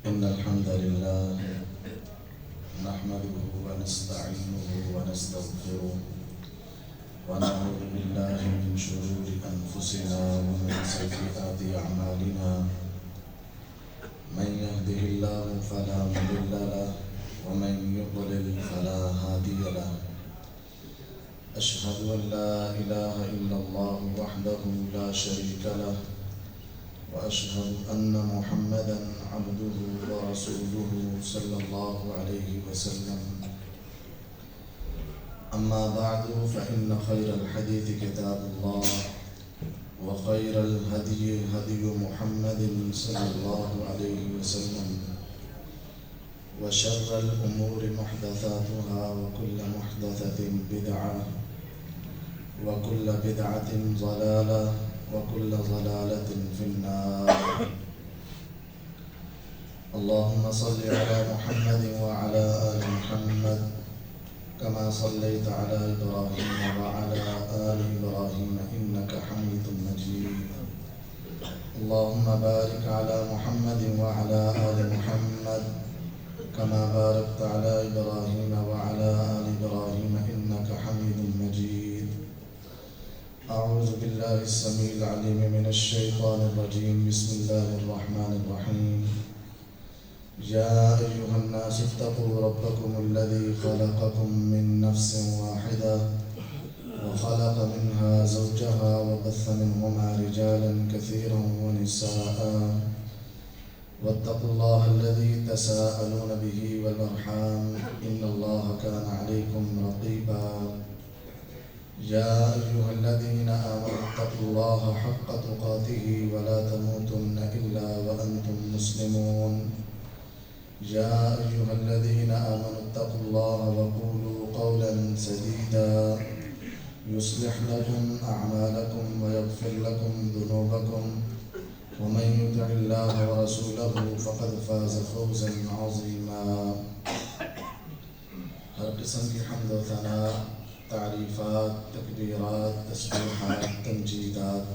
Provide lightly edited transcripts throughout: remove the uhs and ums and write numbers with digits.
إن الحمد لله نحمده ونستعينه ونستغفره ونعوذ بالله من شرور أنفسنا ومن سيئات أعمالنا. من يهده الله فلا مضل له ومن يضلل فلا هادي له. أشهد أن لا إله إلا الله وحده لا شريك له وأشهد أن محمدًا عبده ورسوله صلى الله عليه وسلم. أما بعد فإن خير الحديث كتاب الله وخير الهدي هدي محمد صلى الله عليه وسلم وشر الأمور محدثاتها وكل محدثة بدعة وكل بدعة ضلالة وكل ضلالة في النار. اللهم صل على محمد وعلى آل محمد كما صليت على إبراهيم وعلى آل إبراهيم إنك حميد مجيد. اللهم بارك على محمد وعلى آل محمد كما باركت على إبراهيم وعلى آل إبراهيم إنك حميد مجيد. أعوذ بالله السميع العليم من الشيطان الرجيم. بسم الله الرحمن الرحيم. يا أيها الناس اتقوا ربكم الذي خلقكم من نفس واحدة وخلق منها زوجها وبث منهما رجالا كثيرا ونساء واتقوا الله الذي تساءلون به والأرحام إن الله كان عليكم رقيبا. يا أيها الذين آمنوا اتقوا الله حق تقاته ولا تموتن إلا وأنتم مسلمون. يا أيها الذين آمنوا اتقوا الله وقولوا قولا سديدا يصلح لكم أعمالكم ويغفر لكم ذنوبكم ومن يطع الله ورسوله فقد فاز فوزا عظيما. ہر قسم کی حمد و ثناء، تعریفات، تکبیرات، تسبیحات، تمجیدات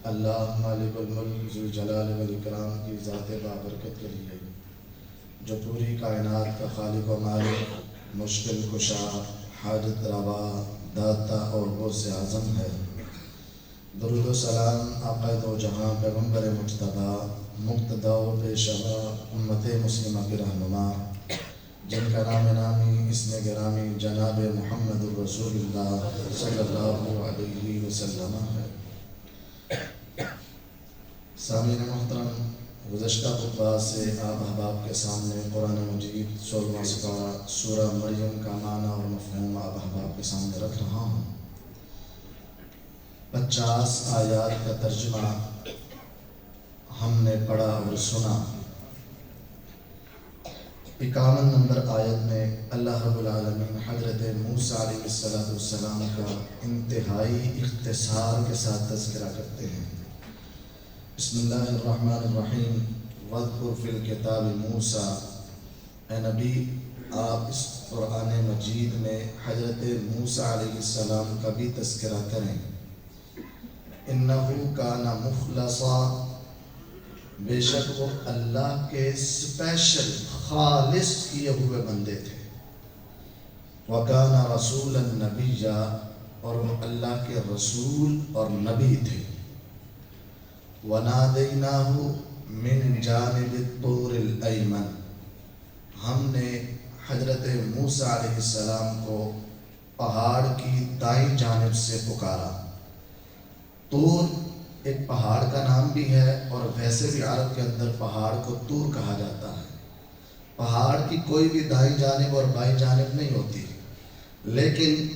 اللہ مالک الملک ذو الجلال والاکرام کی ذات بابرکت کے لیے، جو پوری کائنات کا خالق و مالک، مشکل کشا، حاجت روا، داتا اور غوث اعظم ہے۔ درود و سلام آقا دو جہاں پیغمبر مجتبیٰ، مقتدی و پیشوا امت مسلمہ کے رہنما، جن کا نام نامی اسم گرامی جناب محمد الرسول اللہ صلی اللہ علیہ وسلم ہے۔ سامعین محترم، گزشتہ خطبہ سے آپ احباب کے سامنے قرآن مجید 16واں سپارہ سورہ مریم کا معنی اور مفہوم آپ احباب کے سامنے رکھ رہا ہوں۔ 50 آیات کا ترجمہ ہم نے پڑھا اور سنا۔ 51 نمبر آیت میں اللہ رب العالمین حضرت موسیٰ علیہ السلام کا انتہائی اختصار کے ساتھ تذکرہ کرتے ہیں۔ بسم اللہ الرحمن الرحیم۔ وَاذْكُرْ فِي الْكِتَابِ مُوسَىٰ، اے نبی آپ اس قرآن مجید میں حضرت موسیٰ علیہ السلام کا بھی تذکرہ کریں۔ اِنَّهُ كَانَ مُخْلَصًا، بے شک وہ اللہ کے اسپیشل خالص کیے ہوئے بندے تھے۔ وَكَانَ رَسُولًا نَبِيًّا، اور وہ اللہ کے رسول اور نبی تھے۔ وَنَادَيْنَاهُ مِنْ جَانِبِ الطُّورِ الْأَيْمَنِ، ہم نے حضرت موسیٰ علیہ السلام کو پہاڑ کی دائیں جانب سے پکارا۔ طور ایک پہاڑ کا نام بھی ہے، اور ویسے بھی عرب کے اندر پہاڑ کو طور کہا جاتا ہے۔ پہاڑ کی کوئی بھی دائیں جانب اور بائیں جانب نہیں ہوتی، لیکن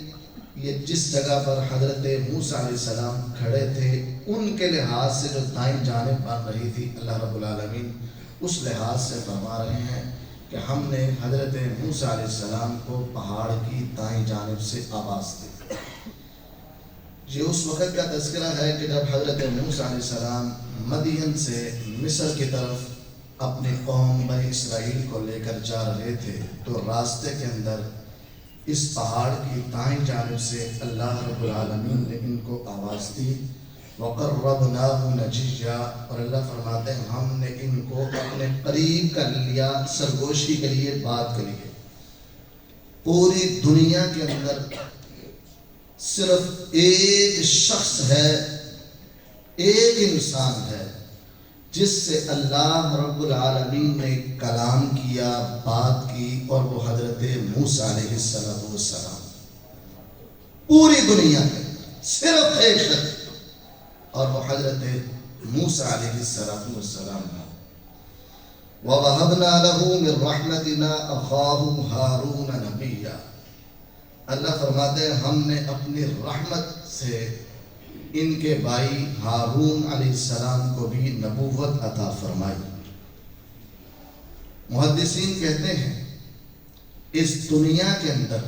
یہ جس جگہ پر حضرت موسیٰ علیہ السلام کھڑے تھے ان کے لحاظ سے جو دائیں جانب بن رہی تھی، اللہ رب العالمین اس لحاظ سے فرما رہے ہیں کہ ہم نے حضرت موسیٰ علیہ السلام کو پہاڑ کی دائیں جانب سے آواز دی۔ یہ اس وقت کا تذکرہ ہے کہ جب حضرت موسیٰ علیہ السلام مدین سے مصر کی طرف اپنی قوم بنی اسرائیل کو لے کر جا رہے تھے، تو راستے کے اندر اس پہاڑ کی دائیں جانب سے اللہ رب العالمین نے ان کو آواز دی وَقَرَّبْنَاهُ نَجِيًّا، اور اللہ فرماتے ہیں ہم نے ان کو اپنے قریب کر لیا سرگوشی کے لیے، بات کے لیے۔ پوری دنیا کے اندر صرف ایک شخص ہے، ایک انسان ہے جس سے اللہ رب العالمین نے کلام کیا، بات کی، اور وہ حضرت موسیٰ علیہ السلام۔ پوری دنیا کے اندر صرف ایک شخص، اور وہ حضرت موسیٰ علیہ السلام ہے۔ وَوَهَبْنَا لَهُ مِن رَحْمَتِنَا أَخَاهُ هَارُونَ نَبِيًّا، اللہ فرماتے ہیں ہم نے اپنی رحمت سے ان کے بھائی ہارون علیہ السلام کو بھی نبوت عطا فرمائی۔ محدثین کہتے ہیں اس دنیا کے اندر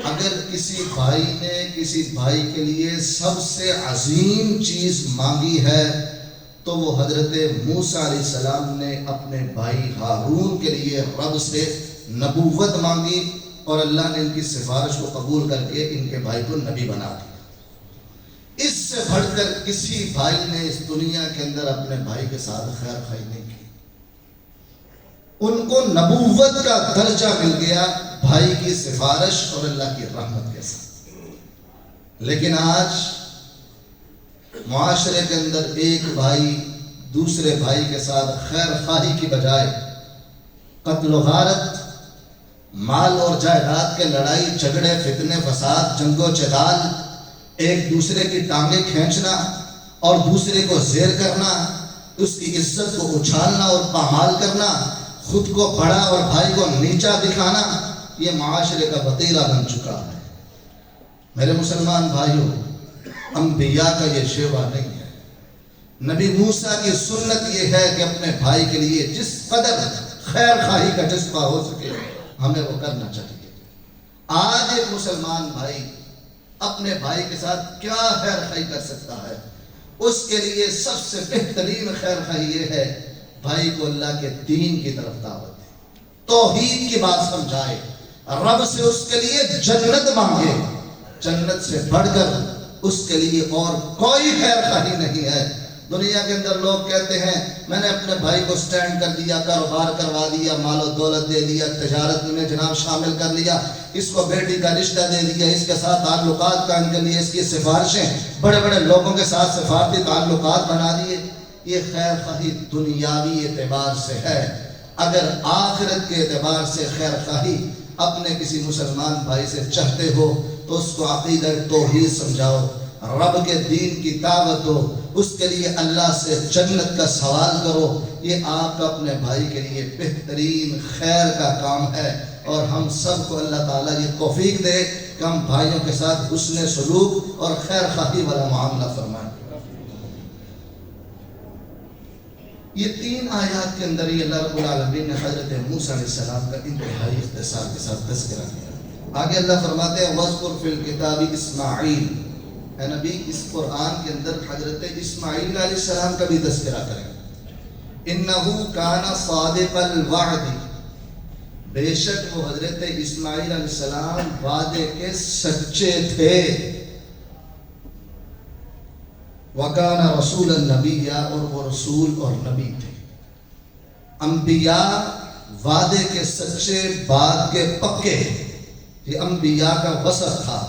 اگر کسی بھائی نے کسی بھائی کے لیے سب سے عظیم چیز مانگی ہے تو وہ حضرت موسیٰ علیہ السلام نے اپنے بھائی ہارون کے لیے رب سے نبوت مانگی، اور اللہ نے ان کی سفارش کو قبول کر کے ان کے بھائی کو نبی بنا دیا۔ اس سے بڑھ کر کسی بھائی نے اس دنیا کے اندر اپنے بھائی کے ساتھ خیر خواہی نہیں کی۔ ان کو نبوت کا درجہ مل گیا بھائی کی سفارش اور اللہ کی رحمت کے ساتھ۔ لیکن آج معاشرے کے اندر ایک بھائی دوسرے بھائی کے ساتھ خیر خواہی کی بجائے قتل و غارت، مال اور جائیداد کے لڑائی جھگڑے، فتنے فساد، جنگ و جدال، ایک دوسرے کی ٹانگیں کھینچنا اور دوسرے کو زیر کرنا، اس کی عزت کو اچھالنا اور پامال کرنا، خود کو بڑا اور بھائی کو نیچا دکھانا، یہ معاشرے کا وتیرہ بن چکا ہے۔ میرے مسلمان بھائیوں، انبیاء کا یہ شیوا نہیں ہے۔ نبی موسیٰ کی سنت یہ ہے کہ اپنے بھائی کے لیے جس قدر خیر خواہی کا جذبہ ہو سکے ہمیں وہ کرنا چاہیے۔ آج ایک مسلمان بھائی اپنے بھائی کے ساتھ کیا خیر خواہی کر سکتا ہے؟ اس کے لیے سب سے بہترین خیر خواہی یہ ہے بھائی کو اللہ کے دین کی طرف دعوت دے، توحید کی بات سمجھائے، رب سے اس کے لیے جنت مانگے۔ جنت سے بڑھ کر اس کے لیے اور کوئی خیر خواہی نہیں ہے۔ دنیا کے اندر لوگ کہتے ہیں میں نے اپنے بھائی کو سٹینڈ کر دیا، کاروبار کروا دیا، مال و دولت دے دیا، تجارت میں جناب شامل کر لیا، اس کو بیٹی کا رشتہ دے دیا، اس کے ساتھ تعلقات قائم کر لیے، اس کی سفارشیں بڑے بڑے لوگوں کے ساتھ سفارتی تعلقات بنا دیے۔ یہ خیر خواہی دنیاوی اعتبار سے ہے۔ اگر آخرت کے اعتبار سے خیر خواہی اپنے کسی مسلمان بھائی سے چاہتے ہو تو اس کو عقیدہ توحید سمجھاؤ، رب کے دین کی دعوت دو، اس کے لیے اللہ سے جنت کا سوال کرو۔ یہ آپ کا اپنے بھائی کے لیے بہترین خیر کا کام ہے، اور ہم سب کو اللہ تعالیٰ یہ توفیق دے کہ ہم بھائیوں کے ساتھ حسن سلوک اور خیر خواہی والا معاملہ فرمائیں۔ یہ 3 آیات کے اندر ہی اللہ رب العالمین نے حضرت موسیٰ علیہ السلام کا انتہائی اختصار کے ساتھ تذکرہ کیا۔ آگے اللہ فرماتے ہیں وَاذْكُرْ فِي الْكِتَابِ اسماعیل، اے نبی اس قرآن کے اندر حضرت اسماعیل علیہ السلام کا بھی تذکرہ کریں۔ اِنَّهُ كَانَ صَادِقَ الْوَعْدِ، بے شک وہ حضرت اسماعیل علیہ السلام وعدے کے سچے تھے۔ وَكَانَ رَسُولًا نَبِيًّا، اور وہ رسول اور نبی تھے۔ انبیاء وعدے کے سچے، بات کے پکے، یہ انبیاء کا وصف تھا۔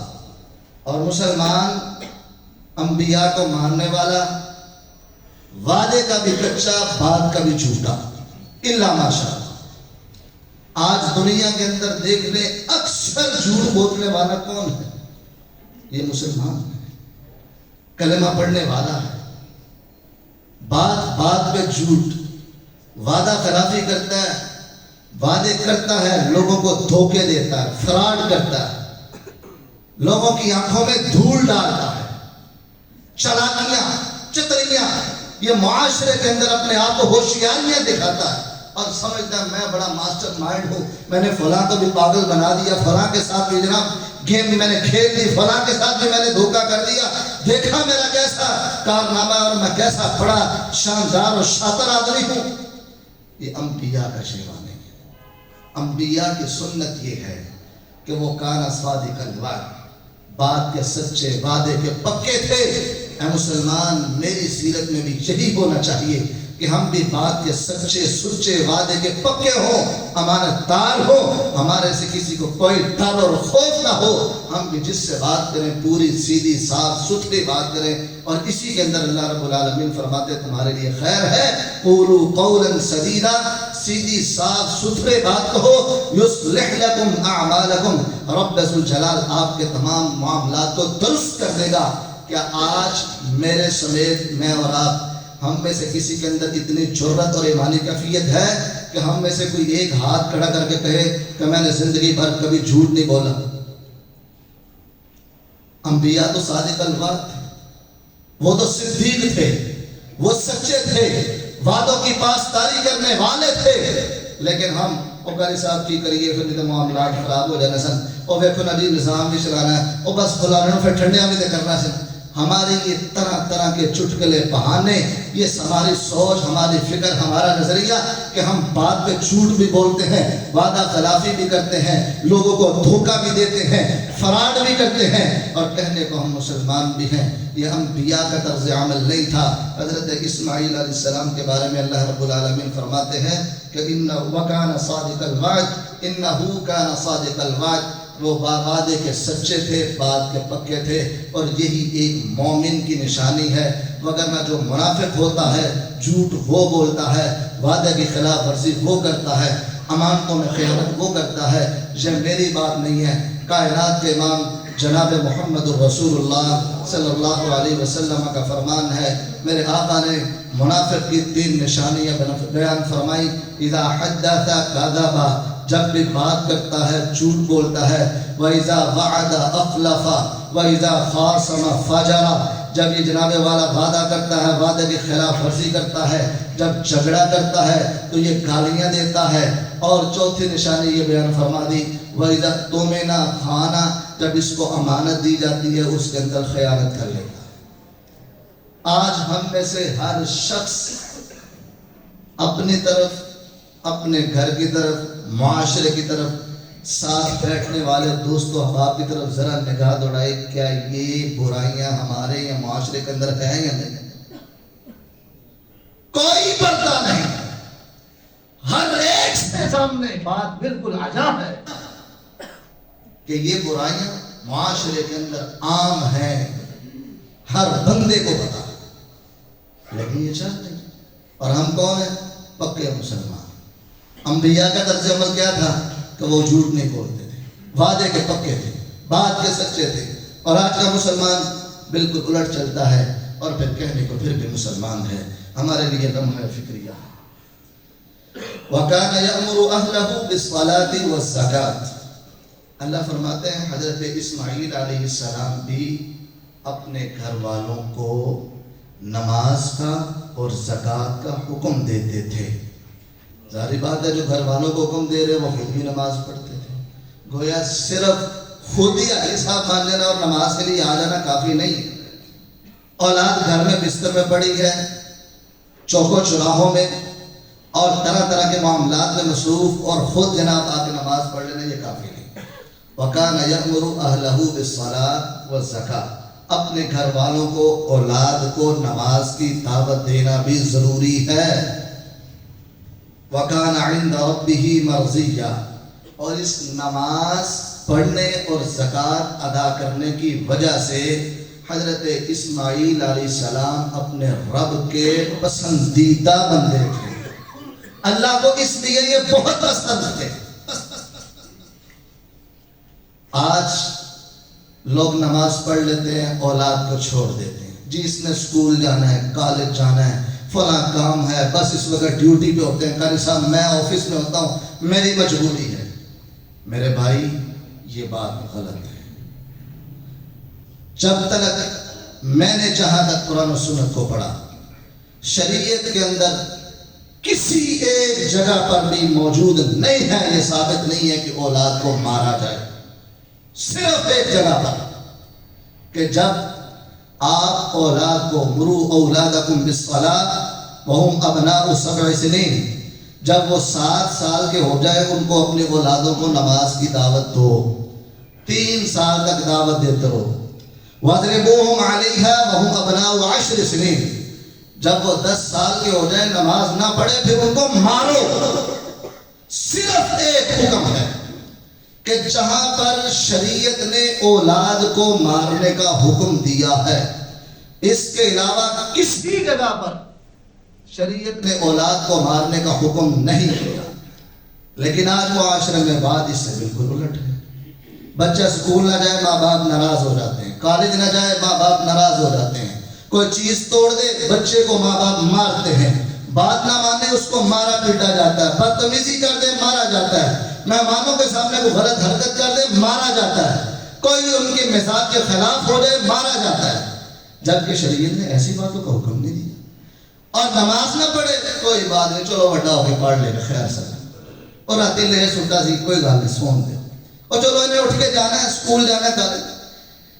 اور مسلمان انبیاء کو ماننے والا، وعدے کا بھی کچا، بات کا بھی جھوٹا، الا ماشاء اللہ۔ آج دنیا کے اندر دیکھ لیں اکثر جھوٹ بولنے والا کون ہے؟ یہ مسلمان ہے، کلمہ پڑھنے والا ہے، بات بات پہ جھوٹ، وعدہ خلافی کرتا ہے، وعدے کرتا ہے، لوگوں کو دھوکے دیتا ہے، فراڈ کرتا ہے، لوگوں کی آنکھوں میں دھول ڈالتا ہے، چالاکیاں، چتریاں، یہ معاشرے کے اندر اپنے آپ کو ہوشیاریاں دکھاتا ہے اور سمجھتا ہے میں بڑا ماسٹر مائنڈ ہوں، میں نے فلاں کو بھی پاگل بنا دیا، فلاں کے ساتھ بھی جناب گیم میں نے کھیل دی، فلاں کے ساتھ بھی میں نے دھوکہ کر دیا، دیکھا میرا کیسا کارنامہ اور میں کیسا بڑا شاندار اور شاطر آدمی ہوں۔ یہ انبیاء کا شیوا نہیں ہے۔ انبیاء کی سنت یہ ہے کہ وہ کانا صادق الوعد، بات کے سچے، وعدے کے پکے تھے۔ اے مسلمان میری سیرت میں بھی یہی ہونا چاہیے کہ ہم بھی بات کے سچے سچے وعدے کے پکے ہوں، امانت دار ہو، ہمارے سے کسی کو کوئی ڈر اور خوف نہ ہو، ہم بھی جس سے بات کریں پوری سیدھی صاف ستھری بات کریں، اور اسی کے اندر اللہ رب العالمین فرماتے تمہارے لیے خیر ہے، قولوا قولا سدیدا، سیدھی صاف ستھرے بات کہو، یصلح لکم اعمالکم، رب ذوالجلال آپ کے تمام معاملات کو درست کر دے گا۔ کیا آج میرے سمیت میں اور آپ ہم میں سے کسی کے اندر اتنی جرت اور ایمانی کیفیت ہے کہ ہم میں سے کوئی ایک ہاتھ کھڑا کر کے کہے کہ میں نے زندگی بھر کبھی جھوٹ نہیں بولا؟ انبیاء تو صادق الوعد تھے، وہ تو صدیق تھے، وہ سچے تھے، وعدوں کی پاسداری کرنے والے تھے، لیکن ہم قاری صاحب کی کریے پھر نہیں تو معاملات خراب ہو جانے سن، اور ویکھو نبی نظام بھی چلانا ہے، اور بس فلاں پھر ٹھنڈیاں بھی تو کرنا سن۔ ہماری یہ طرح طرح کے چٹکلے بہانے، یہ ہماری سوچ، ہماری فکر، ہمارا نظریہ کہ ہم بات پہ جھوٹ بھی بولتے ہیں، وعدہ خلافی بھی کرتے ہیں، لوگوں کو دھوکہ بھی دیتے ہیں، فراڈ بھی کرتے ہیں، اور کہنے کو ہم مسلمان بھی ہیں۔ یہ انبیاء کا طرز عمل نہیں تھا۔ حضرت اسماعیل علیہ السلام کے بارے میں اللہ رب العالمین فرماتے ہیں کہ وَكَانَ صَادِقَ الْوَعْدِ إِنَّهُ كَانَ صَادِقَ الْوَعْدِ، وہ وعدے کے سچے تھے، بات کے پکے تھے، اور یہی ایک مومن کی نشانی ہے۔ وگرنہ جو منافق ہوتا ہے، جھوٹ وہ بولتا ہے، وعدے کی خلاف ورزی وہ کرتا ہے، امانتوں میں خیانت وہ کرتا ہے۔ یہ میری بات نہیں ہے، کائنات کے امام جناب محمد الرسول اللہ صلی اللہ علیہ وسلم کا فرمان ہے۔ میرے آقا نے منافق کی 3 نشانیاں بیان فرمائی۔ اذا حدث کذب، جب بھی بات کرتا ہے جھوٹ بولتا ہے، وَإِذَا وَعَدَ أَخْلَفَ وَإِذَا خَاصَمَ فَجَرَ، جب یہ جناب والا وعدہ کرتا ہے وعدے کی خلاف ورزی کرتا ہے، جب جھگڑا کرتا ہے تو یہ گالیاں دیتا ہے، اور چوتھی نشانی یہ بیان فرما دی وَإِذَا اؤْتُمِنَ خَانَ، جب اس کو امانت دی جاتی ہے اس کے اندر خیانت کر لیتا ہے۔ آج ہم میں سے ہر شخص اپنی طرف، اپنے گھر کی طرف، معاشرے کی طرف، ساتھ بیٹھنے والے دوست و احباب کی طرف ذرا نگاہ دوڑائے، کیا یہ برائیاں ہمارے یا معاشرے کے اندر ہیں یا نہیں؟ کوئی پردہ نہیں، ہر ایک کے سامنے بات بالکل عجب ہے کہ یہ برائیاں معاشرے کے اندر عام ہیں، ہر بندے کو پتا، لیکن یہ چاہتے ہیں۔ اور ہم کون ہیں؟ پکے مسلمان۔ انبیاء کا طرز عمل کیا تھا کہ وہ جھوٹ نہیں بولتے تھے، وعدے کے پکے تھے، بات کے سچے تھے۔ اور آج کا مسلمان بالکل الٹ چلتا ہے، اور پھر کہنے کو پھر بھی مسلمان ہے۔ ہمارے لیے لمحہ فکریہ۔ وَكَانَ يَأْمُرُ أَهْلَهُ بِالصَّلَاةِ وَالزَّكَاةِ، اللہ فرماتے ہیں حضرت اسماعیل علیہ السلام بھی اپنے گھر والوں کو نماز کا اور زکوٰۃ کا حکم دیتے تھے۔ ظاہری بات ہے جو گھر والوں کو حکم دے رہے وہ خود بھی نماز پڑھتے تھے۔ گویا صرف خود ہی حساب مان لینا اور نماز کے لیے آ جانا کافی نہیں۔ اولاد گھر میں بستر میں پڑی ہے، چوکوں چراہوں میں اور طرح طرح کے معاملات میں مصروف، اور خود جناب آ کے نماز پڑھ لینا یہ کافی نہیں۔ وَكَانَ يَأْمُرُ أَهْلَهُ بِالصَّلَاةِ وَالزَّكَاةِ، اپنے گھر والوں کو، اولاد کو نماز کی دعوت دینا بھی ضروری ہے۔ وَكَانَ عِنْدَ رَبِّهِ مَرْضِيًّا، اور اس نماز پڑھنے اور زکوٰۃ ادا کرنے کی وجہ سے حضرت اسماعیل علیہ السلام اپنے رب کے پسندیدہ بندے تھے۔ اللہ کو اس لیے یہ بہت پسند تھے۔ آج لوگ نماز پڑھ لیتے ہیں، اولاد کو چھوڑ دیتے ہیں، جی اس نے اسکول جانا ہے، کالج جانا ہے، فلاں کام ہے، بس اس وقت ڈیوٹی پہ ہوتے ہیں، قاری صاحب میں آفس میں ہوتا ہوں، میری مجبوری ہے۔ میرے بھائی یہ بات غلط ہے۔ جب تک میں نے جہاں تک قرآن و سنت کو پڑھا، شریعت کے اندر کسی ایک جگہ پر بھی موجود نہیں ہے، یہ ثابت نہیں ہے کہ اولاد کو مارا جائے۔ صرف ایک جگہ پر کہ جب آپ اولاد کو مرو اولادکم بالصلاۃ وہم ابناء 7 سنین، جب وہ 7 سال کے ہو جائے ان کو اپنے اولادوں کو نماز کی دعوت دو، 3 سال تک دعوت دیتے رہو، وَاضْرِبُوهُمْ عَلَيْهَا وَهُمْ أَبْنَاءُ 10 سنين، جب وہ 10 سال کے ہو جائیں نماز نہ پڑھے پھر ان کو مارو۔ صرف ایک حکم ہے کہ جہاں پر شریعت نے اولاد کو مارنے کا حکم دیا ہے، اس کے علاوہ کسی جگہ پر شریعت نے اولاد کو مارنے کا حکم نہیں دیا۔ لیکن آج معاشرے میں بات اس سے بالکل الٹ ہے۔ بچہ اسکول نہ جائے ماں باپ ناراض ہو جاتے ہیں، کالج نہ جائے ماں باپ ناراض ہو جاتے ہیں، کوئی چیز توڑ دے بچے کو ماں باپ مارتے ہیں، بات نہ مانے اس کو مارا پیٹا جاتا ہے، بدتمیزی کر دے مارا جاتا ہے، مہمانوں کے سامنے کوئی غلط حرکت کر دے مارا جاتا ہے، کوئی ان کے مزاج کے خلاف ہو جائے مارا جاتا ہے، جبکہ شریعت نے ایسی باتوں کا حکم نہیں دیا۔ اور نماز نہ پڑھے کوئی بات نہیں، چلو بڑا ہو کے پڑھ لے گا خیر سے، اور آتی لے سنتا سی کوئی گل نہیں سون دے، اور چلو انہیں اٹھ کے جانا ہے اسکول جانا ہے کالج۔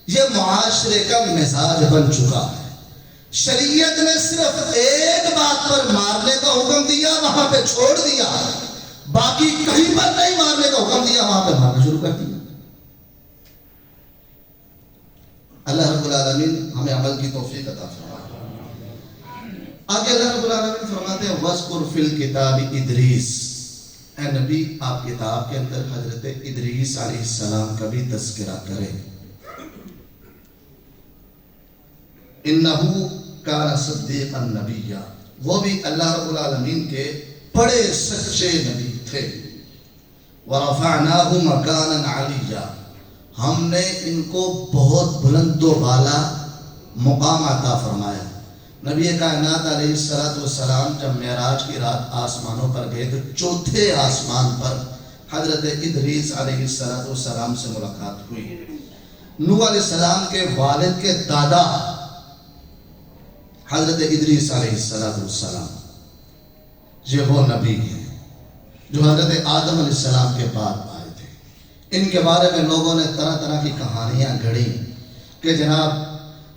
یہ معاشرے کا مزاج بن چکا ہے۔ شریعت نے صرف ایک بات پر مارنے کا حکم دیا، وہاں پہ چھوڑ دیا، باقی کہیں پر نہیں مارنے کا حکم دیا، وہاں پہ مارنا شروع کر دیا۔ اللہ رب العالمین ہمیں عمل کی توفیق عطا فرمائے۔ آگے اللہ رب العالمین فرماتے ہیں وَاذْكُرْ فِي الْكِتَابِ إِدْرِيسَ، اے نبی آپ کتاب کے اندر حضرت ادریس علیہ السلام کا بھی تذکرہ کریں۔ انہو کان صدیقا نبیّا، وہ بھی اللہ رب العالمین کے بڑے سچے نبی تھے۔ ورفعناہ مکانا علیّا، ہم نے ان کو بہت بلند و بالا مقام عطا فرمایا۔ نبی کائنات علیہ السلام جب معراج کی رات آسمانوں پر گئے تو چوتھے آسمان پر حضرت ادریس علیہ السلام سے ملاقات ہوئی۔ نوح علیہ السلام کے والد کے دادا حضرت ادریس علیہ السلام، یہ وہ نبی ہیں جو حضرت آدم علیہ السلام کے بعد آئے تھے۔ ان کے بارے میں لوگوں نے طرح طرح کی کہانیاں گھڑی کہ جناب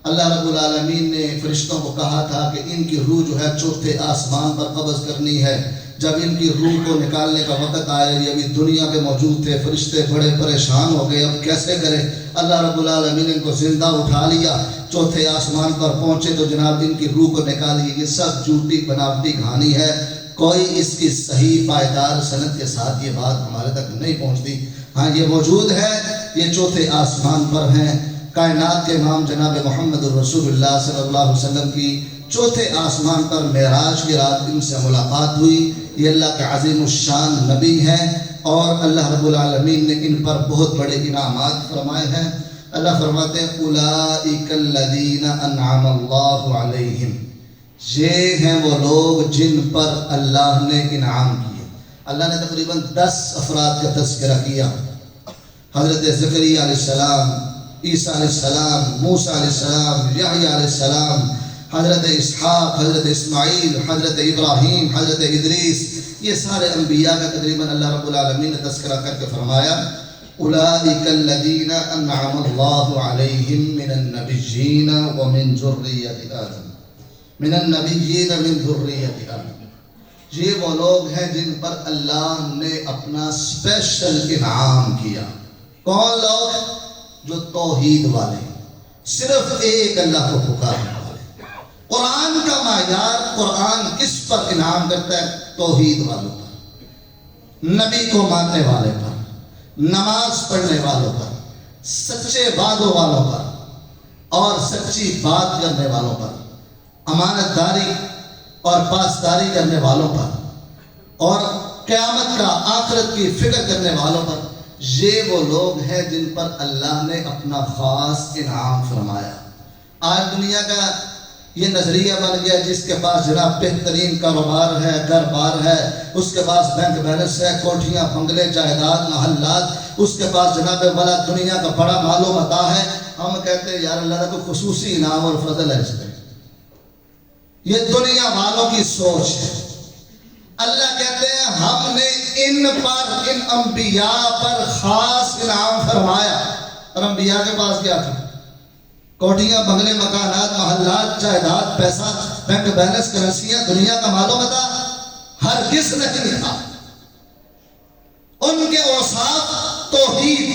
اللہ رب العالمین نے فرشتوں کو کہا تھا کہ ان کی روح جو ہے چوتھے آسمان پر قبض کرنی ہے۔ جب ان کی روح کو نکالنے کا وقت آیا، یہ ابھی دنیا پہ موجود تھے، فرشتے بڑے پریشان ہو گئے، اب کیسے کریں؟ اللہ رب العالمین نے ان کو زندہ اٹھا لیا، چوتھے آسمان پر پہنچے تو جناب ان کی روح کو نکالی۔ یہ سب جھوٹی بناوٹی کہانی ہے، کوئی اس کی صحیح پائیدار سند کے ساتھ یہ بات ہمارے تک نہیں پہنچتی۔ ہاں یہ موجود ہے، یہ چوتھے آسمان پر ہیں۔ کائنات کے امام جناب محمد رسول اللہ صلی اللہ علیہ وسلم کی چوتھے آسمان پر معراج کی رات ان سے ملاقات ہوئی۔ یہ اللہ کے عظیم الشان نبی ہیں اور اللہ رب العالمین نے ان پر بہت بڑے انعامات فرمائے ہیں۔ اللہ فرماتے ہیں اولئک الذین انعم اللہ علیہم، یہ ہیں وہ لوگ جن پر اللہ نے انعام کیا۔ اللہ نے تقریباً 10 افراد کا تذکرہ کیا، حضرت زکریا علیہ السلام، عیسیٰ علیہ السلام، موسیٰ علیہ السلام، یحییٰ علیہ السلام، حضرت اسحاق، حضرت اسماعیل، حضرت ابراہیم، حضرت ادریس، یہ سارے انبیاء کا تقریباً اللہ رب العالمین نے تذکرہ کر کے فرمایا اولئک الذین انعم اللہ علیہم من النبیین ومن ذریۃ آدم، من النبیین من ذریۃ آدم، یہ وہ لوگ ہیں جن پر اللہ نے اپنا اسپیشل انعام کیا۔ کون لوگ؟ جو توحید والے، صرف ایک اللہ کو پکارنے والے۔ قرآن کا معیار، قرآن کس پر انعام کرتا ہے؟ توحید والوں پر، نبی کو ماننے والے پر، نماز پڑھنے والوں پر، سچے وعدوں والوں پر اور سچی بات کرنے والوں پر، امانت داری اور پاسداری کرنے والوں پر اور قیامت کا آخرت کی فکر کرنے والوں پر۔ یہ وہ لوگ ہیں جن پر اللہ نے اپنا خاص انعام فرمایا۔ آج دنیا کا یہ نظریہ بن گیا جس کے پاس جناب بہترین کاروبار ہے، گھر بار ہے، اس کے پاس بینک بیلنس ہے، کوٹھیاں، بنگلے، جائیداد، محلات، اس کے پاس جناب والا دنیا کا بڑا مال و متاع ہے، ہم کہتے ہیں یار اللہ کا کوئی خصوصی انعام اور فضل ہے اس پہ۔ یہ دنیا والوں کی سوچ ہے۔ اللہ کہتے ہیں ہم نے ان پر، ان انبیاء پر خاص انعام فرمایا۔ اور انبیاء کے پاس کیا تھا؟ کوٹھیاں، بنگلے، مکانات، محلات، جائیداد، پیسہ، بینک بیلنس، کرنسیاں، دنیا کا مال و متاع ہرگز نہیں تھا۔ ان کے اوصاف توحید،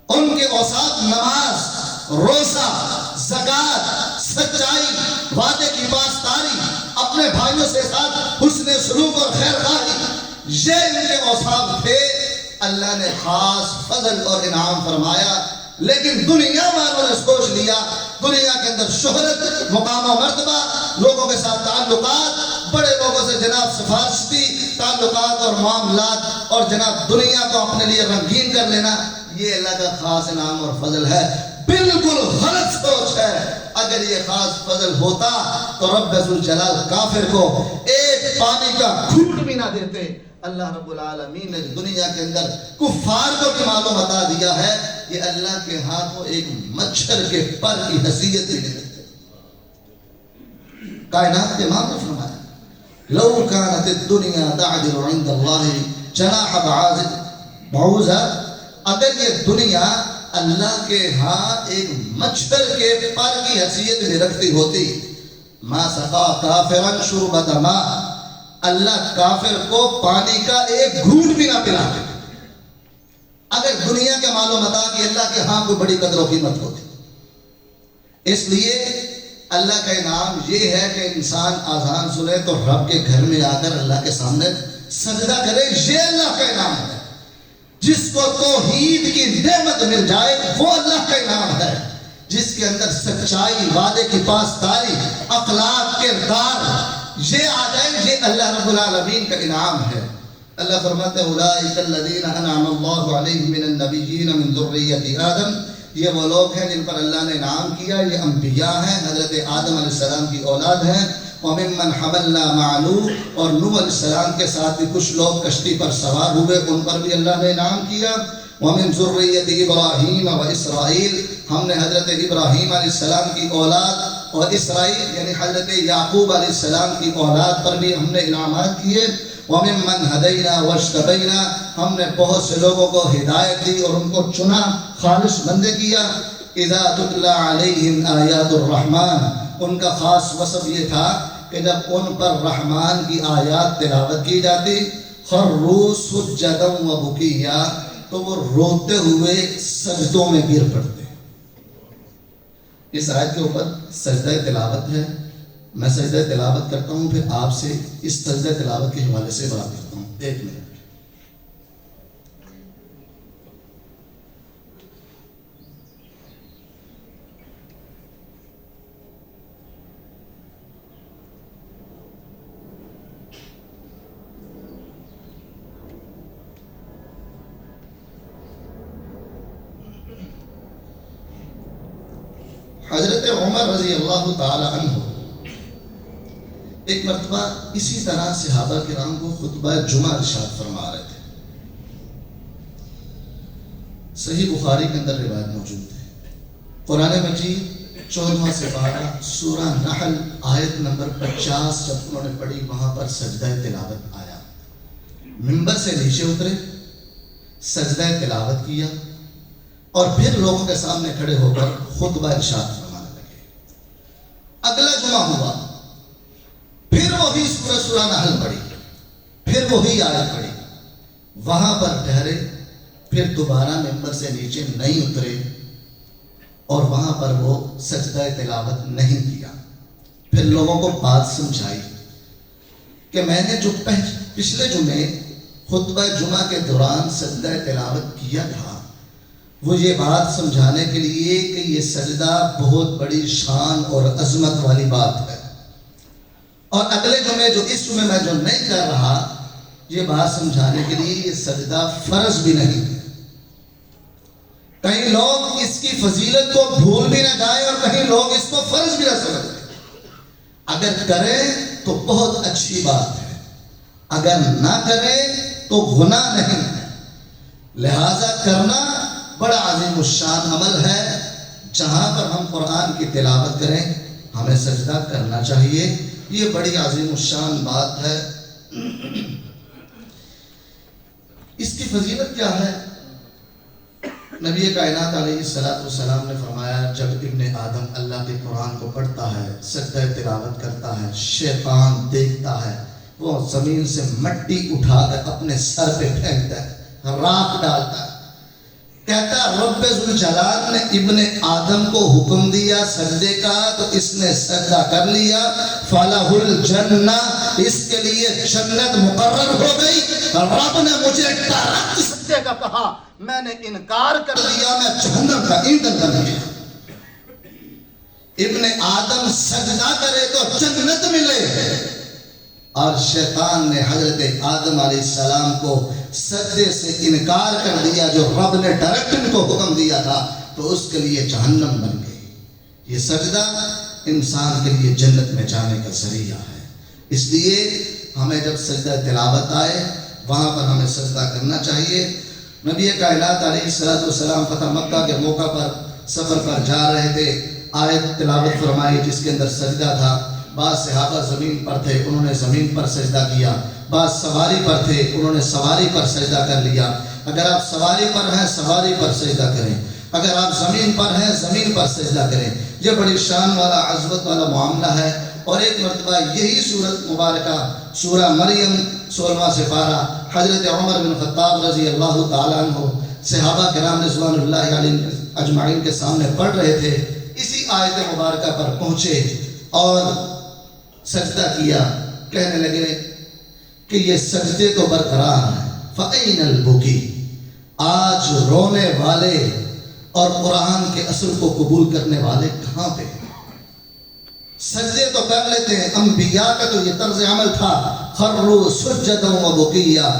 ان کے اوصاف نماز، روزہ، زکوٰۃ، سچائی، وعدے کی پاسداری، اپنے بھائیوں سے ساتھ حسن سلوک اور خیر خواہی، یہ ان کے اوصاف تھے۔ اللہ نے خاص فضل اور انعام فرمایا، لیکن دنیا والوں نے سوچ لیا دنیا کے اندر شہرت، مقام و مرتبہ، لوگوں کے ساتھ تعلقات، بڑے لوگوں سے جناب سفارشتی تعلقات اور معاملات، اور جناب دنیا کو اپنے لیے رنگین کر لینا، یہ اللہ کا خاص انعام اور فضل ہے۔ بالکل غلط سوچ ہے۔ اگر یہ خاص فضل ہوتا تو رب ذوالجلال کافر کو ایک پانی کا گھونٹ بھی نہ دیتے۔ اللہ رب العالمین نے دنیا کے اندر کفار کو بھی معلوم بتا دیا ہے کہ اللہ کے ہاتھوں ایک مچھر کے پر کی حیثیت ہی نہیں رکھتے۔ کائنات کے امام نے فرمایا لو كانت الدنيا تعدل عند الله جناح بعوضہ، اگر یہ دنیا اللہ کے ہاں ایک مچھر کے پر کی حیثیت میں رکھتی ہوتی، ما سقا کافرا شربۃ ماء، اللہ کافر کو پانی کا ایک گھونٹ بھی نہ پلاتے۔ اگر دنیا کے معلوم بتا کہ اللہ کے ہاں کوئی بڑی قدر و قیمت ہوتی۔ اس لیے اللہ کا انعام یہ ہے کہ انسان آذان سنے تو رب کے گھر میں آ کر اللہ کے سامنے سجدہ کرے، یہ اللہ کا انعام ہے۔ جس کو توحید کی نعمت مل جائے وہ اللہ کا انعام ہے۔ جس کے اندر سچائی، وعدے کی پاسداری، اخلاق، کردار یہ آ جائے، یہ اللہ رب العالمین کا انعام ہے۔ اللہ فرماتے ہیں اولئک الذین انعم اللہ علیہم من النبیین من ذریۃ آدم، یہ وہ لوگ ہیں جن پر اللہ نے انعام کیا، یہ انبیاء ہیں، حضرت آدم علیہ السلام کی اولاد ہیں۔ وَمِمَّنْ حَمَلْنَا مَعَ نُوحٍ، اور نوح علیہ السلام کے ساتھ بھی کچھ لوگ کشتی پر سوار ہوئے، ان پر بھی اللہ نے انعام کیا۔ وَمِن ذُرِّيَّةِ إِبْرَاهِيمَ وَإِسْرَائِيلَ، ہم نے حضرت ابراہیم علیہ السلام کی اولاد اور اسرائیل یعنی حضرت یعقوب علیہ السلام کی اولاد پر بھی ہم نے انعامات کیے۔ وَمِمَّنْ هَدَيْنَا وَاجْتَبَيْنَا، ہم نے بہت سے لوگوں کو ہدایت دی اور ان کو چنا، خالص بندے کیا۔ اِذَا تُتْلَى عَلَيْهِمْ آيَاتُ الرَّحْمَنِ، ان کا خاص وصف یہ تھا کہ جب ان پر رحمان کی آیات تلاوت کی جاتی، خروا سجدا وبکیا، تو وہ روتے ہوئے سجدوں میں گر پڑتے۔ اس آیت کے اوپر سجدہ تلاوت ہے، میں سجدہ تلاوت کرتا ہوں، پھر آپ سے اس سجدہ تلاوت کے حوالے سے بات کرتا ہوں۔ ایک منٹ۔ حضرت عمر رضی اللہ تعالی عنہ ایک مرتبہ اسی طرح صحابہ کرام کو خطبہ جمعہ ارشاد فرما رہے تھے۔ صحیح بخاری کے اندر روایت موجود ہے۔ قرآن مجید 14واں سپارہ سورہ نحل آیت نمبر 50 جب انہوں نے پڑھی، وہاں پر سجدہ تلاوت آیا۔ منبر سے نیچے اترے، سجدہ تلاوت کیا، اور پھر لوگوں کے سامنے کھڑے ہو کر خطبہ ارشاد فرمانے لگے۔ اگلا جمعہ ہوا، پھر وہی سورہ نحل پڑھی، پھر وہی آیت پڑھی، وہاں پر ٹھہرے، پھر دوبارہ منبر سے نیچے نہیں اترے، اور وہاں پر وہ سجدہ تلاوت نہیں کیا۔ پھر لوگوں کو بات سمجھائی کہ میں نے جو پچھلے جمعے خطبہ جمعہ کے دوران سجدہ تلاوت کیا تھا، وہ یہ بات سمجھانے کے لیے کہ یہ سجدہ بہت بڑی شان اور عظمت والی بات ہے، اور اگلے جمعے جو اس جمعے میں جو نہیں کر رہا، یہ بات سمجھانے کے لیے یہ سجدہ فرض بھی نہیں ہے۔ کہیں لوگ اس کی فضیلت کو بھول بھی نہ جائیں، اور کہیں لوگ اس کو فرض بھی نہ سمجھیں۔ اگر کریں تو بہت اچھی بات ہے، اگر نہ کریں تو گناہ نہیں ہے۔ لہذا کرنا بڑا عظیم الشان عمل ہے۔ جہاں پر ہم قرآن کی تلاوت کریں ہمیں سجدہ کرنا چاہیے، یہ بڑی عظیم الشان بات ہے۔ اس کی فضیلت کیا ہے؟ نبی کائنات علیہ السلام نے فرمایا جب ابن آدم اللہ کے قرآن کو پڑھتا ہے، سجدہ تلاوت کرتا ہے، شیطان دیکھتا ہے، وہ زمین سے مٹی اٹھا کر اپنے سر پہ پھینکتا ہے، راکھ ڈالتا ہے۔ کہتا رب ذوالجلال نے ابن آدم کو حکم دیا سجدے کا تو اس نے سجدہ کر لیا، فَلَهُ الْجَنَّةُ، اس کے لیے جنت مقرر ہو گئی۔ رب نے مجھے ڈائریکٹ سجدے کا کہا، میں نے انکار کر دیا، میں جہنم کا ایندھن بن گیا۔ ابن آدم سجدہ کرے تو جنت ملے، اور شیطان نے حضرت آدم علیہ السلام کو سجدے سے انکار کر دیا جو رب نے ڈائریکٹ ان کو حکم دیا تھا، تو اس کے لیے جہنم بن گئی۔ یہ سجدہ انسان کے لیے جنت میں جانے کا ذریعہ ہے۔ اس لیے ہمیں جب سجدہ تلاوت آئے وہاں پر ہمیں سجدہ کرنا چاہیے۔ نبی کائنات علیہ السلام فتح مکہ کے موقع پر سفر پر جا رہے تھے، آیت تلاوت فرمائی جس کے اندر سجدہ تھا۔ بعض صحابہ زمین پر تھے، انہوں نے زمین پر سجدہ کیا، بعض سواری پر تھے، انہوں نے سواری پر سجدہ کر لیا۔ اگر آپ سواری پر ہیں سواری پر سجدہ کریں، اگر آپ زمین پر ہیں زمین پر سجدہ کریں۔ یہ بڑی شان والا عظمت والا معاملہ ہے۔ اور ایک مرتبہ یہی سورت مبارکہ سورہ مریم 16واں سپارہ حضرت عمر بن خطاب رضی اللہ تعالیٰ عنہ صحابہ کرام رضوان اللہ علیہ اجمعین کے سامنے پڑھ رہے تھے، اسی آیت مبارکہ پر پہنچے اور سجدہ کیا، کہنے لگے کہ یہ سجدے تو برقرار ہیں، فَأَيْنَ الْبُكِي، آج رونے والے اور قرآن کے اصل کو قبول کرنے والے کہاں پہ؟ سجدے تو کر لیتے ہیں، انبیاء کا تو یہ طرز عمل تھا، خروا سجدا وبکیا،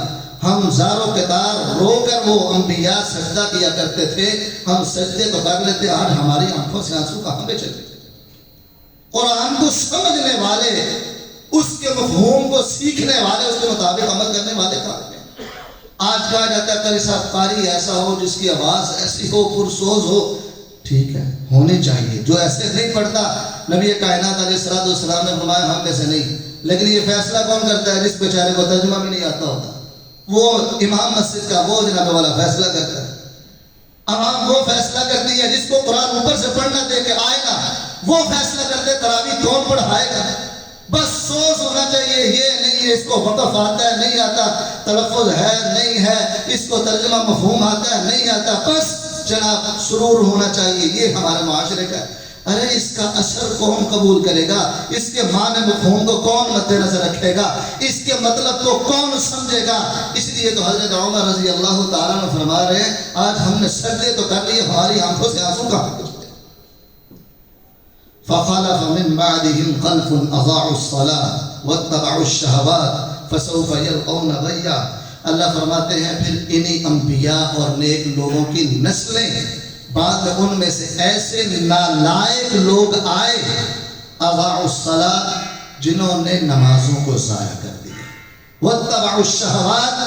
ہم زاروں کے دار رو کر وہ انبیاء سجدہ کیا کرتے تھے، ہم سجدے تو کر لیتے، آج ہماری آنکھوں سے آنسو کہاں پہ چلے؟ قرآن کو سمجھنے والے، اس کے مفہوم کو سیکھنے والے، اس کے مطابق عمل کرنے والے کہاں پہ؟ آج کہا جاتا ہے کہ صاحب قاری ایسا ہو جس کی آواز ایسی ہو، پرسوز ہو، ٹھیک ہے ہونی چاہیے، جو ایسے نہیں پڑھتا نبی کائنات علیہ السلام نے فرمایا ہم میں سے نہیں۔ لیکن یہ فیصلہ کون کرتا ہے؟ جس بیچارے کو ترجمہ بھی نہیں آتا ہوتا، وہ امام مسجد کا وہ جناب والا فیصلہ کرتا ہے۔ عوام وہ فیصلہ کرتی ہے جس کو قرآن اوپر سے پڑھنا دے کے آئے گا، وہ فیصلہ کرتے تراویح کون پڑھائے گا۔ بس سوچ ہونا چاہیے، یہ نہیں ہے، اس کو وقف آتا ہے نہیں آتا، تلفظ ہے نہیں ہے، اس کو ترجمہ مفہوم آتا ہے نہیں آتا، بس جناب سرور ہونا چاہیے، یہ ہمارے معاشرے کا ہے۔ ارے اس کا اثر کون قبول کرے گا؟ اس کے معنی مفہوم کو کون مد نظر رکھے گا؟ اس کے مطلب کو کون سمجھے گا؟ اس لیے تو حضرت عمر رضی اللہ تعالیٰ عنہ فرما رہے ہیں آج ہم نے سجدے تو کر لیے، ہماری آنکھوں سے آنسو کہاں پہ؟ فَخَلَفَ مِن بَعْدِهِمْ خَلْفٌ أَضَاعُوا الصَّلَاةَ وَاتَّبَعُوا الشَّهَوَاتِ فَسَوْفَ يَلْقَوْنَ غَيًّا۔ اللہ فرماتے ہیں پھر انہی انبیاء اور نیک لوگوں کی نسلیں بعد میں ان میں سے ایسے نالائق لوگ آئے، اضاعوا الصلاۃ، جنہوں نے نمازوں کو ضائع کر دیا، واتبعوا الشہوات،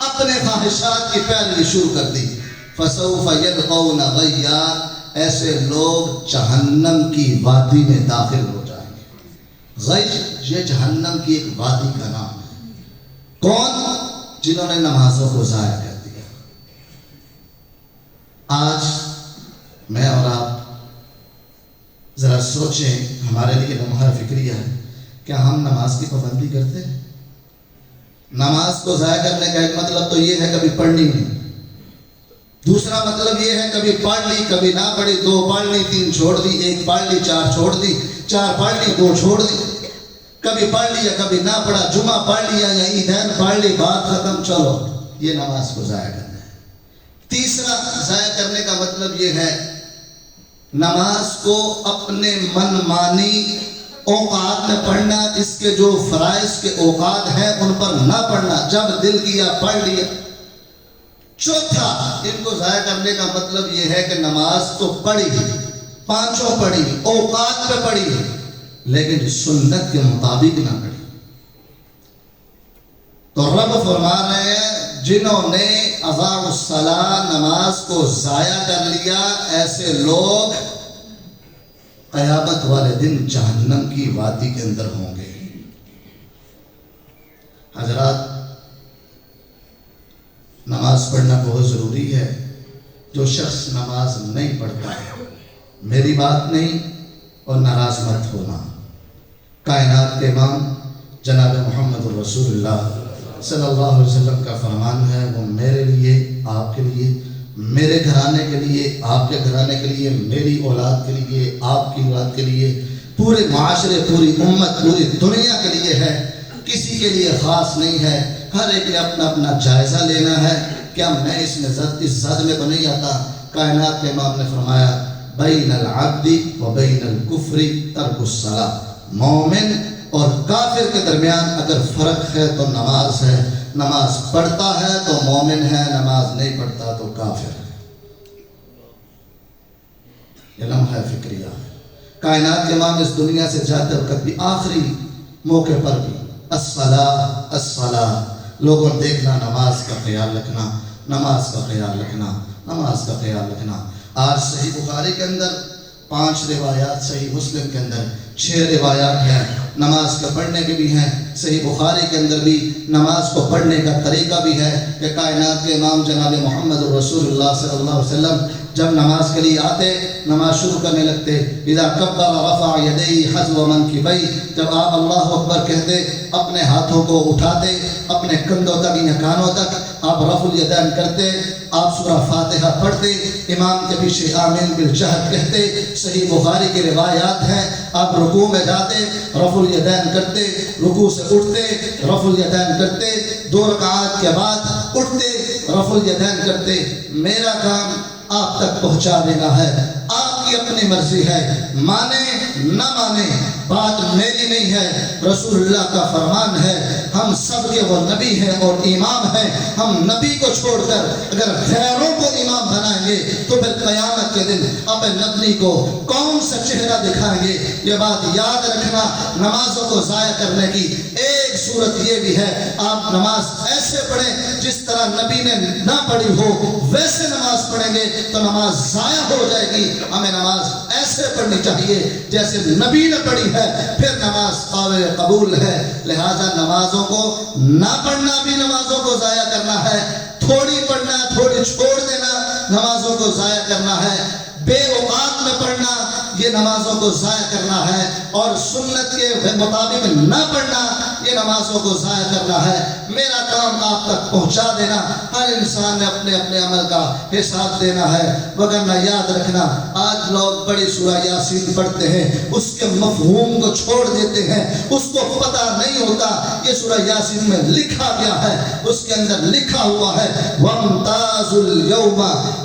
اپنے خواہشات کی پیروی شروع کر دی، فسوف یلقون غیا، ایسے لوگ جہنم کی وادی میں داخل ہو جائیں گے۔ غی یہ جہنم کی ایک وادی کا نام ہے۔ کون؟ جنہوں نے نمازوں کو ضائع کر دیا۔ آج میں اور آپ ذرا سوچیں، ہمارے لیے لمحہ فکریہ ہے، کیا ہم نماز کی پابندی کرتے ہیں؟ نماز کو ضائع کرنے کا ایک مطلب تو یہ ہے کبھی پڑھنی نہیں، دوسرا مطلب یہ ہے کبھی پڑھ لی کبھی نہ پڑھی، 2 پڑھ لی 3 چھوڑ دی، 1 پڑھ لی 4 چھوڑ دی، 4 پڑھ لی 2 چھوڑ دی، کبھی پڑھ لیا کبھی نہ پڑھا، جمعہ پڑھ لیا یا عیدین پڑھ لی، بات ختم، چلو، یہ نماز کو ضائع کرنا ہے۔ تیسرا ضائع کرنے کا مطلب یہ ہے نماز کو اپنے من مانی اوقات میں پڑھنا، اس کے جو فرائض کے اوقات ہیں ان پر نہ پڑھنا، جب دل کیا پڑھ لیا۔ چوتھا ان کو ضائع کرنے کا مطلب یہ ہے کہ نماز تو پڑھی، 5 پڑھی، اوقات پہ پڑھی، لیکن سنت کے مطابق نہ پڑھی۔ تو رب فرما رہے ہیں جنہوں نے اضاعوا الصلاۃ، نماز کو ضائع کر لیا، ایسے لوگ قیامت والے دن جہنم کی وادی کے اندر ہوں گے۔ حضرات، نماز پڑھنا بہت ضروری ہے۔ جو شخص نماز نہیں پڑھتا ہے، میری بات نہیں اور ناراض مت ہونا، کائنات کے امام جناب محمد رسول اللہ صلی اللہ علیہ وسلم کا فرمان ہے، وہ میرے لیے، آپ کے لیے میرے گھرانے کے لیے، آپ کے گھرانے کے لیے، میری اولاد کے لیے، آپ کی اولاد کے لیے، پورے معاشرے، پوری امت، پوری دنیا کے لیے ہے، کسی کے لیے خاص نہیں ہے۔ ہر ایک نے اپنا اپنا جائزہ لینا ہے۔ کیا میں اس زد میں تو نہیں آتا؟ کائنات کے امام نے فرمایا بین العبد و بین الکفر ترک الصلاۃ، مومن اور کافر کے درمیان اگر فرق ہے تو نماز ہے۔ نماز پڑھتا ہے تو مومن ہے، نماز نہیں پڑھتا تو کافر ہے۔ یہ لمحہ فکریہ ہے۔ کائنات کے امام اس دنیا سے جاتے وقت بھی آخری موقع پر بھی الصلاۃ الصلاۃ، لوگوں دیکھنا، نماز کا خیال رکھنا، نماز کا خیال رکھنا، نماز کا خیال رکھنا۔ آج صحیح بخاری کے اندر 5 روایات، صحیح مسلم کے اندر 6 روایات ہیں، نماز کے پڑھنے کے بھی ہیں۔ صحیح بخاری کے اندر بھی نماز کو پڑھنے کا طریقہ بھی ہے کہ کائنات کے امام جناب محمد رسول اللہ صلی اللہ علیہ وسلم جب نماز کے لیے آتے، نماز شروع کرنے لگتے، اذا کبر رفع یدیہ حذو منکبیہ، جب آپ اللہ اکبر کہتے اپنے ہاتھوں کو اٹھاتے، اپنے کندھوں تک یا کانوں تک آپ رفع الیدین کرتے، آپ سورہ فاتحہ پڑھتے، امام کے پیچھے آمین بالجہر کہتے۔ صحیح بخاری کی روایات ہیں، آپ رکوع میں جاتے، رفع الیدین کرتے، رکوع سے اٹھتے، رفع الیدین کرتے، 2 رکعات کے بعد اٹھتے، رفع الیدین کرتے۔ میرا کام آپ تک پہنچا دینا ہے، آپ کی اپنی مرضی ہے، مانے نہ مانے بات میری نہیں ہے، رسول اللہ کا فرمان ہے۔ ہم سب کے وہ نبی ہیں اور امام ہیں، ہم نبی کو چھوڑ کر اگر غیروں کو امام بنائیں گے تو پھر قیامت کے دن اپنے نبی کو کون سا چہرہ دکھائیں گے؟ یہ بات یاد رکھنا۔ نمازوں کو ضائع کرنے کی ایک صورت یہ بھی ہے، آپ نماز ایسے پڑھیں جس طرح نبی نے نہ پڑھی ہو، ویسے نماز پڑھیں گے تو نماز ضائع ہو جائے گی۔ ہمیں نماز ایسے پڑھنی چاہیے جیسے نبی نے پڑھی ہے، پھر نماز قابل قبول ہے۔ لہٰذا نمازوں کو نہ پڑھنا بھی نمازوں کو ضائع کرنا ہے، تھوڑی پڑھنا، تھوڑی چھوڑ دینا نمازوں کو ضائع کرنا ہے، بے اوقات میں پڑھنا یہ نمازوں کو ضائع کرنا ہے، اور سنت کے مطابق نہ پڑھنا یہ نمازوں کو ضائع کرنا ہے۔ میرا کام آپ تک پہنچا دینا، ہر انسان نے اپنے اپنے عمل کا حساب دینا ہے، وگرنہ یاد رکھنا آج لوگ بڑی سورہ یاسین پڑھتے ہیں، اس کے مفہوم کو چھوڑ دیتے ہیں، اس کو پتہ نہیں ہوتا یہ سورہ یاسین میں لکھا گیا ہے، اس کے اندر لکھا ہوا ہے وَامْتَازُوا الْيَوْمَ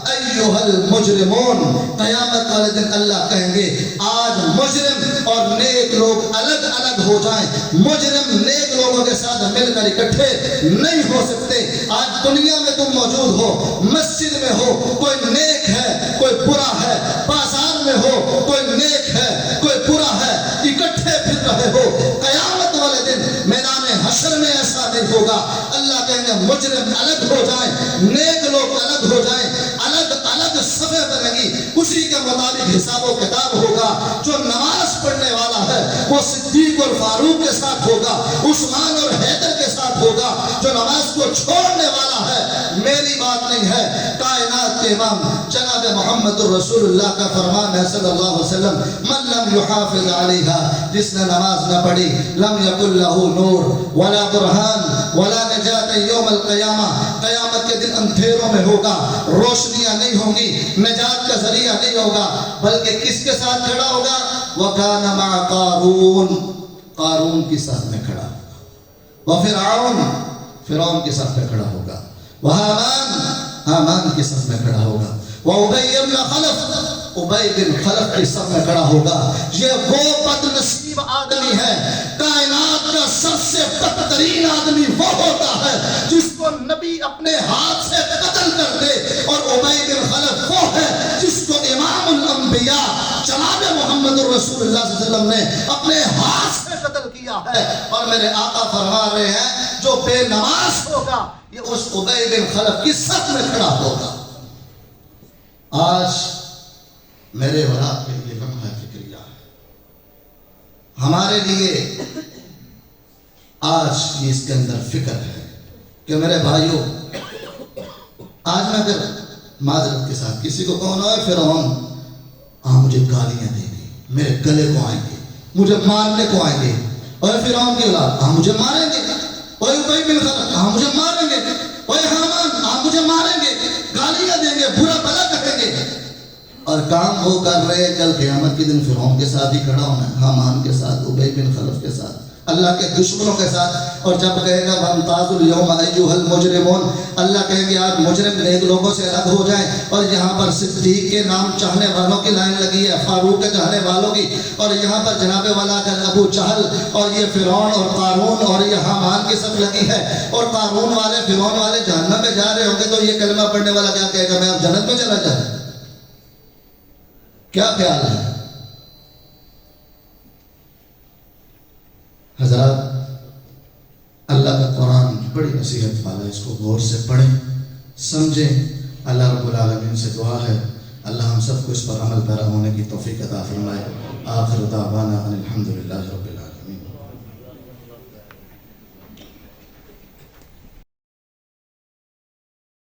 أَيُّهَا الْمُجْرِمُونَ۔ قیامت والے دن اللہ کہیں گے آج مجرم اور نیک لوگ الگ الگ ہو جائیں، مجرم نیک لوگوں کے ساتھ مل کر اکٹھے نہیں ہو سکتے۔ آج دنیا میں تم موجود ہو، مسجد میں ہو، کوئی نیک ہے کوئی برا ہے، بازار میں ہو کوئی نیک ہے کوئی برا ہے، اکٹھے پھر رہے ہو، قیامت والے دن میدان حشر میں ایسا نہیں ہوگا۔ اللہ کہیں گے مجرم الگ ہو جائیں، نیک لوگ الگ ہو جائیں، الگ الگ صفیں بنیں گی، اسی کے مطابق حساب و کتاب ہوگا۔ جو نماز پڑھنے والا ہے وہ صدیق اور فاروق کے ساتھ ہوگا، عثمان اور حیدر کے ساتھ ہوگا۔ جو نماز کو چھوڑنے والا ہے، میری بات نہیں ہے، کائنات کے امام جناب محمد رسول اللہ کا فرمان ہے صلی اللہ علیہ وسلم من لم یحافظ علیہا، جس نے نماز نہ پڑھی لم یکن لہ نور ولا برہان ولا نجات یوم القیامہ، قیامت کے دن اندھیروں میں ہوگا، روشنیاں نہیں ہوں گی، نجات کا ذریعہ نہیں ہوگا، بلکہ کس کے ساتھ کھڑا ہوگا؟ وَكَانَ مَعَ قَارُونَ، قارون کی ساتھ میں کھڑا ہوگا، وَفِرْعَوْنَ، فرعون کے ساتھ میں کھڑا ہوگا، وَحَامَانَ، حامان کے ساتھ میں کھڑا ہوگا، وَأُبَيَّ بْنَ خَلَفَ، ابی بن خلف کے سب میں کھڑا ہوگا۔ یہ وہ بد نصیب آدمی ہے، کائنات کا سب سے بدترین آدمی وہ ہوتا ہے جس کو نبی اپنے ہاتھ سے قتل کر دے، اور ابی بن خلف وہ ہے جس کو امام الانبیاء جناب محمد رسول اللہ صلی اللہ علیہ وسلم نے اپنے ہاتھ سے قتل کیا ہے۔ اور میرے آقا فرما رہے ہیں جو بے نماز ہوگا یہ اس ابی بن خلف کی صف میں کھڑا ہوگا۔ آج میرے اور آپ کے لیے لمحہ فکریہ ہے، ہمارے لیے آج اس کے اندر فکر ہے کہ میرے بھائیوں، آج میں اگر معذرت کے ساتھ کسی کو کہوں نہ فرعون مجھے گالیاں دیں گے، میرے گلے کو آئیں گے، مجھے مارنے کو آئیں گے، اور فرعون کی اولاد مجھے ماریں گے، اور ابی بن خلف مجھے ماریں گے، اور حامان مجھے ماریں گے، گالیاں دیں گے، برا کام وہ کر رہے ہیں، کل قیامت کے دن فرعون کے ساتھ ہی کھڑا ہونا ہے، حامان کے ساتھ، ابی بن خلف کے ساتھ، اللہ کے دشمنوں کے ساتھ. اور جب کہے گا وَامْتَازُوا الْيَوْمَ أَيُّهَا الْمُجْرِمُونَ، اللہ کہیں گے آج مجرم نیک لوگوں سے الگ ہو جائیں. اور یہاں پر صدیق کے نام چاہنے والوں کی لائن لگی ہے، فاروق کے چاہنے والوں کی، اور یہاں پر جناب والا ابو جہل اور یہ فرعون اور قارون اور یہ حامان کی صف لگی ہے. اور قارون والے فرعون والے جہنم میں جا رہے ہوں گے تو یہ کلمہ پڑھنے والا کیا کہے گا؟ میں اب جنت میں چلا جاؤں. کیا خیال ہے حضرات؟ اللہ کا قرآن بڑی نصیحت والا ہے، اس کو غور سے پڑھیں، سمجھیں. اللہ رب العالمین سے دعا ہے اللہ ہم سب کو اس پر عمل پیرا ہونے کی توفیق عطا فرمائے. آخر دعوانا ان الحمدللہ رب العالمین.